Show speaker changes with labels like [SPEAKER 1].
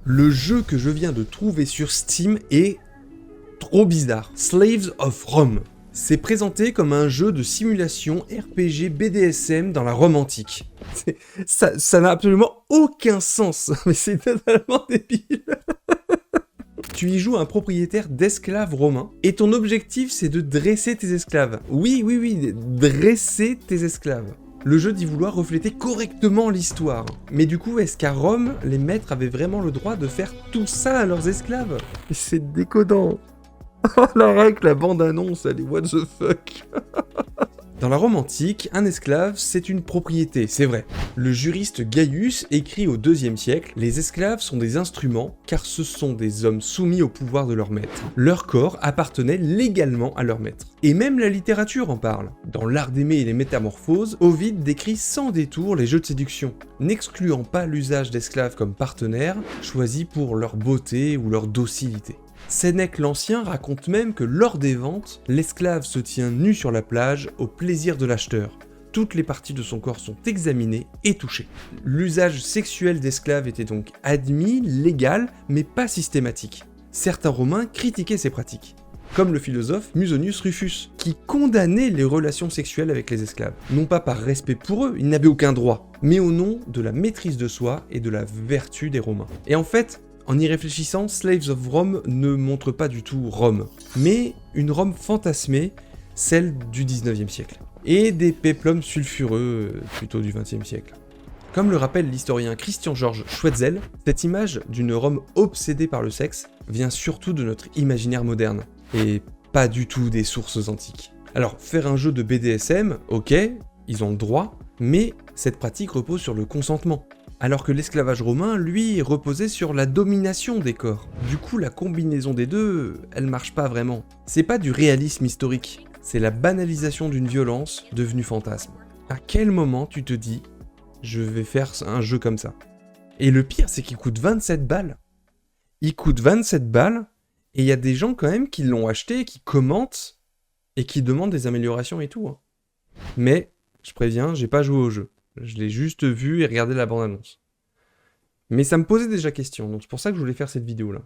[SPEAKER 1] Le jeu que je viens de trouver sur Steam est trop bizarre. Slaves of Rome. C'est présenté comme un jeu de simulation RPG BDSM dans la Rome antique. Ça n'a absolument aucun sens, mais c'est totalement débile. Tu y joues un propriétaire d'esclaves romains, et ton objectif c'est de dresser tes esclaves. Oui, dresser tes esclaves. Le jeu dit vouloir refléter correctement l'histoire. Mais du coup, est-ce qu'à Rome, les maîtres avaient vraiment le droit de faire tout ça à leurs esclaves? C'est décodant. Oh la bande-annonce, elle est what the fuck. Dans la Rome antique, un esclave, c'est une propriété, c'est vrai. Le juriste Gaius écrit au IIe siècle « Les esclaves sont des instruments, car ce sont des hommes soumis au pouvoir de leur maître. Leur corps appartenait légalement à leur maître. » Et même la littérature en parle. Dans L'Art d'aimer et les Métamorphoses, Ovide décrit sans détour les jeux de séduction, n'excluant pas l'usage d'esclaves comme partenaires, choisis pour leur beauté ou leur docilité. Sénèque l'Ancien raconte même que lors des ventes, l'esclave se tient nu sur la plage au plaisir de l'acheteur. Toutes les parties de son corps sont examinées et touchées. L'usage sexuel d'esclaves était donc admis, légal, mais pas systématique. Certains Romains critiquaient ces pratiques, comme le philosophe Musonius Rufus, qui condamnait les relations sexuelles avec les esclaves. Non pas par respect pour eux, ils n'avaient aucun droit, mais au nom de la maîtrise de soi et de la vertu des Romains. Et en fait, en y réfléchissant, Slaves of Rome ne montre pas du tout Rome, mais une Rome fantasmée, celle du 19e siècle, et des péplums sulfureux plutôt du 20e siècle. Comme le rappelle l'historien Christian-Georges Schwetzel, cette image d'une Rome obsédée par le sexe vient surtout de notre imaginaire moderne, et pas du tout des sources antiques. Alors, faire un jeu de BDSM, ok, ils ont le droit, mais cette pratique repose sur le consentement. Alors que l'esclavage romain, lui, reposait sur la domination des corps. Du coup, la combinaison des deux, elle marche pas vraiment. C'est pas du réalisme historique, c'est la banalisation d'une violence devenue fantasme. À quel moment tu te dis, je vais faire un jeu comme ça? Et le pire, c'est qu'il coûte 27 balles. Il coûte 27 balles, et il y a des gens quand même qui l'ont acheté, qui commentent, et qui demandent des améliorations et tout. Mais, je préviens, j'ai pas joué au jeu. Je l'ai juste vu et regardé la bande-annonce. Mais ça me posait déjà question, donc c'est pour ça que je voulais faire cette vidéo-là.